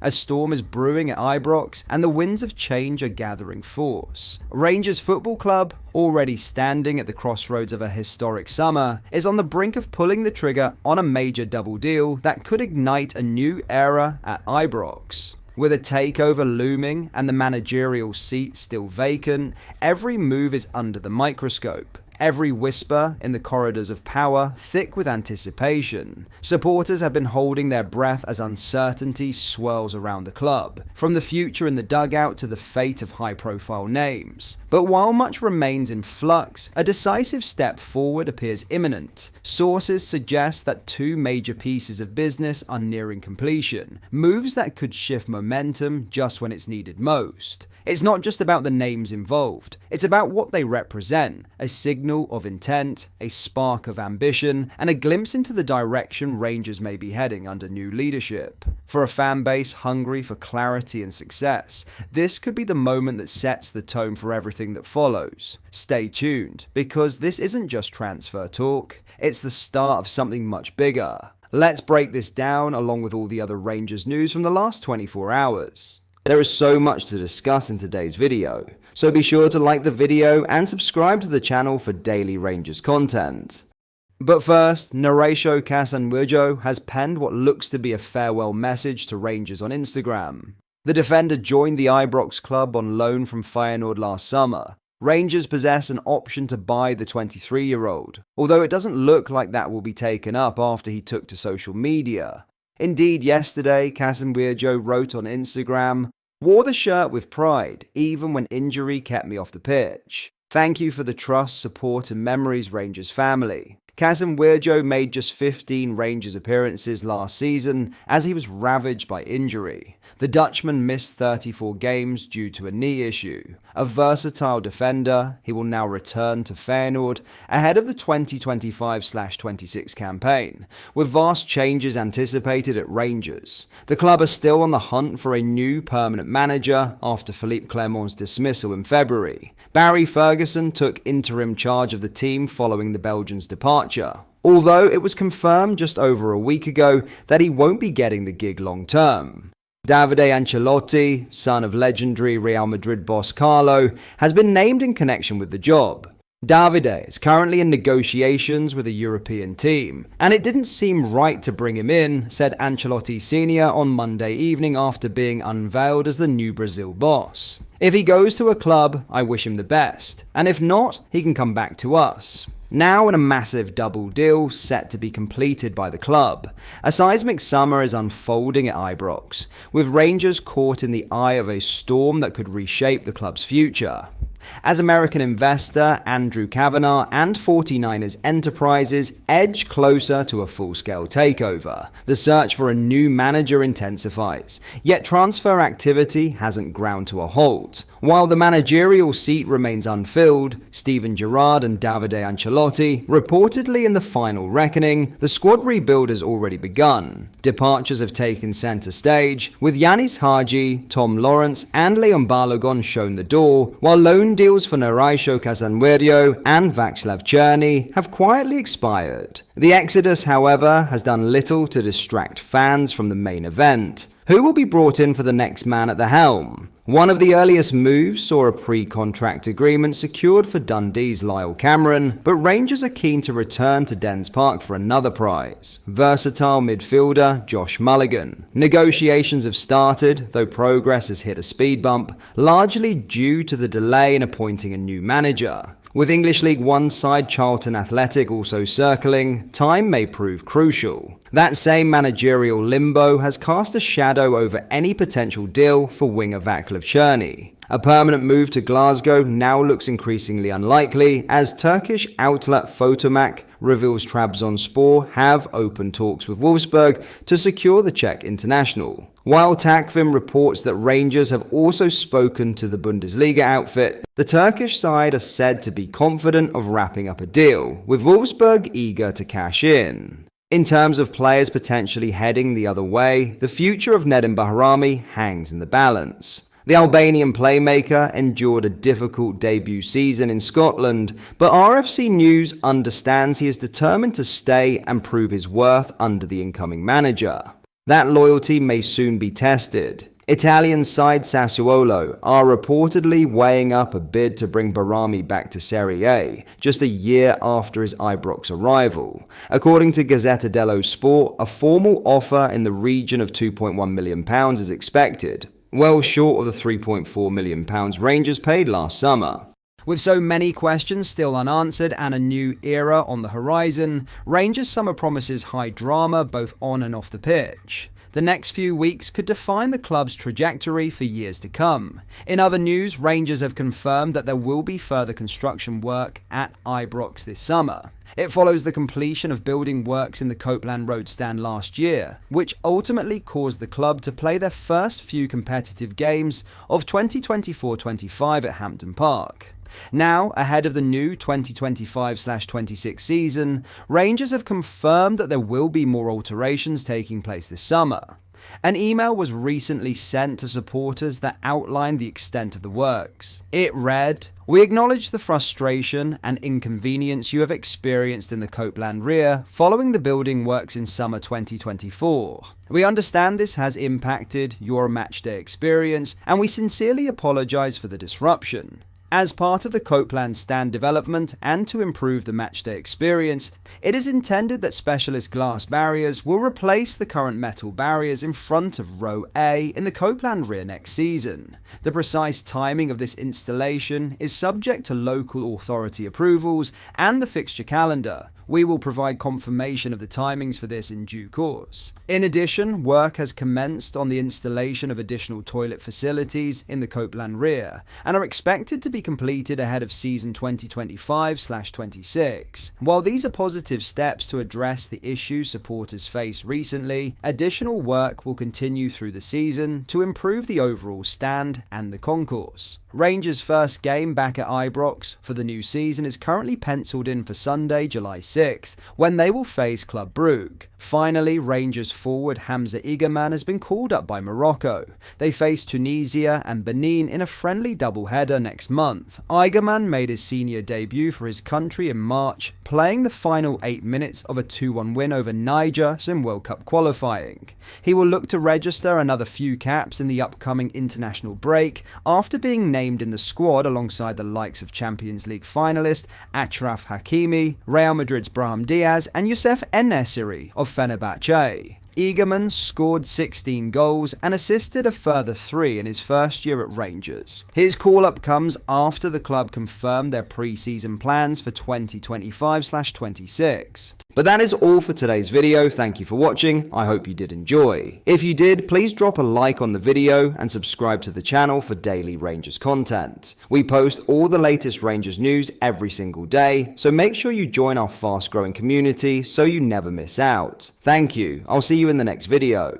A storm is brewing at Ibrox and the winds of change are gathering force. Rangers Football Club, already standing at the crossroads of a historic summer, is on the brink of pulling the trigger on a major double deal that could ignite a new era at Ibrox. With a takeover looming and the managerial seat still vacant, every move is under the microscope. Every whisper in the corridors of power thick with anticipation. Supporters have been holding their breath as uncertainty swirls around the club, from the future in the dugout to the fate of high-profile names. But while much remains in flux, a decisive step forward appears imminent. Sources suggest that two major pieces of business are nearing completion, moves that could shift momentum just when it's needed most. It's not just about the names involved, it's about what they represent, a signal of intent, a spark of ambition, and a glimpse into the direction Rangers may be heading under new leadership. For a fan base hungry for clarity and success, this could be the moment that sets the tone for everything that follows. Stay tuned, because this isn't just transfer talk, it's the start of something much bigger. Let's break this down along with all the other Rangers news from the last 24 hours. There is so much to discuss in today's video, so be sure to like the video and subscribe to the channel for daily Rangers content. But first, Narasho Kasanjo has penned what looks to be a farewell message to Rangers on Instagram. The defender joined the Ibrox club on loan from Feyenoord last summer. Rangers possess an option to buy the 23-year-old, although it doesn't look like that will be taken up after he took to social media. Indeed, yesterday, Kasanjo wrote on Instagram, "Wore the shirt with pride, even when injury kept me off the pitch. Thank you for the trust, support and memories, Rangers family." Kasanjo made just 15 Rangers appearances last season as he was ravaged by injury. The Dutchman missed 34 games due to a knee issue. A versatile defender, he will now return to Feyenoord ahead of the 2025/26 campaign, with vast changes anticipated at Rangers. The club are still on the hunt for a new permanent manager after Philippe Clermont's dismissal in February. Barry Ferguson took interim charge of the team following the Belgian's departure, although it was confirmed just over a week ago that he won't be getting the gig long term. Davide Ancelotti, son of legendary Real Madrid boss Carlo, has been named in connection with the job. Davide is currently in negotiations with a European team, and it didn't seem right to bring him in, said Ancelotti Sr. on Monday evening after being unveiled as the new Brazil boss. If he goes to a club, I wish him the best, and if not, he can come back to us. Now in a massive double deal set to be completed by the club, a seismic summer is unfolding at Ibrox, with Rangers caught in the eye of a storm that could reshape the club's future. As American investor Andrew Kavanagh and 49ers Enterprises edge closer to a full-scale takeover, the search for a new manager intensifies, yet transfer activity hasn't ground to a halt. While the managerial seat remains unfilled, Steven Gerrard and Davide Ancelotti reportedly in the final reckoning, the squad rebuild has already begun. Departures have taken centre stage, with Yanis Hadji, Tom Lawrence and Leon Balogun shown the door, while loan deals for Narasho Kasanjo and Václav Černý have quietly expired. The exodus, however, has done little to distract fans from the main event. Who will be brought in for the next man at the helm? One of the earliest moves saw a pre-contract agreement secured for Dundee's Lyle Cameron, but Rangers are keen to return to Dens Park for another prize, versatile midfielder Josh Mulligan. Negotiations have started, though progress has hit a speed bump, largely due to the delay in appointing a new manager. With English League One side Charlton Athletic also circling, time may prove crucial. That same managerial limbo has cast a shadow over any potential deal for winger Václav Černý. A permanent move to Glasgow now looks increasingly unlikely, as Turkish outlet Fotomak reveals Trabzonspor have open talks with Wolfsburg to secure the Czech international. While Takvim reports that Rangers have also spoken to the Bundesliga outfit, the Turkish side are said to be confident of wrapping up a deal, with Wolfsburg eager to cash in. In terms of players potentially heading the other way, the future of Nedim Bahrami hangs in the balance. The Albanian playmaker endured a difficult debut season in Scotland, but RFC News understands he is determined to stay and prove his worth under the incoming manager. That loyalty may soon be tested. Italian side Sassuolo are reportedly weighing up a bid to bring Barami back to Serie A just a year after his Ibrox arrival. According to Gazzetta dello Sport, a formal offer in the region of £2.1 million is expected, well short of the £3.4 million Rangers paid last summer. With so many questions still unanswered and a new era on the horizon, Rangers summer promises high drama both on and off the pitch. The next few weeks could define the club's trajectory for years to come. In other news, Rangers have confirmed that there will be further construction work at Ibrox this summer. It follows the completion of building works in the Copeland Road stand last year, which ultimately caused the club to play their first few competitive games of 2024-25 at Hampden Park. Now, ahead of the new 2025/26 season, Rangers have confirmed that there will be more alterations taking place this summer. An email was recently sent to supporters that outlined the extent of the works. It read, "We acknowledge the frustration and inconvenience you have experienced in the Copeland rear following the building works in summer 2024. We understand this has impacted your matchday experience, and we sincerely apologize for the disruption. As part of the Copeland stand development and to improve the matchday experience, it is intended that specialist glass barriers will replace the current metal barriers in front of row A in the Copeland rear next season. The precise timing of this installation is subject to local authority approvals and the fixture calendar. We will provide confirmation of the timings for this in due course. In addition, work has commenced on the installation of additional toilet facilities in the Copeland rear and are expected to be completed ahead of season 2025/26. While these are positive steps to address the issues supporters faced recently, additional work will continue through the season to improve the overall stand and the concourse. Rangers' first game back at Ibrox for the new season is currently penciled in for Sunday, July 6th, when they will face Club Brugge. Finally, Rangers forward Hamza Igerman has been called up by Morocco. They face Tunisia and Benin in a friendly doubleheader next month. Igerman made his senior debut for his country in March, playing the final 8 minutes of a 2-1 win over Niger in World Cup qualifying. He will look to register another few caps in the upcoming international break after being named in the squad alongside the likes of Champions League finalist Achraf Hakimi, Real Madrid's Brahim Diaz and Youssef En-Nesyri of Fenerbahce. Igerman scored 16 goals and assisted a further 3 in his first year at Rangers. His call-up comes after the club confirmed their pre-season plans for 2025/26. But that is all for today's video. Thank you for watching. I hope you did enjoy. If you did, please drop a like on the video and subscribe to the channel for daily Rangers content. We post all the latest Rangers news every single day, so make sure you join our fast-growing community so you never miss out. Thank you. I'll see you in the next video.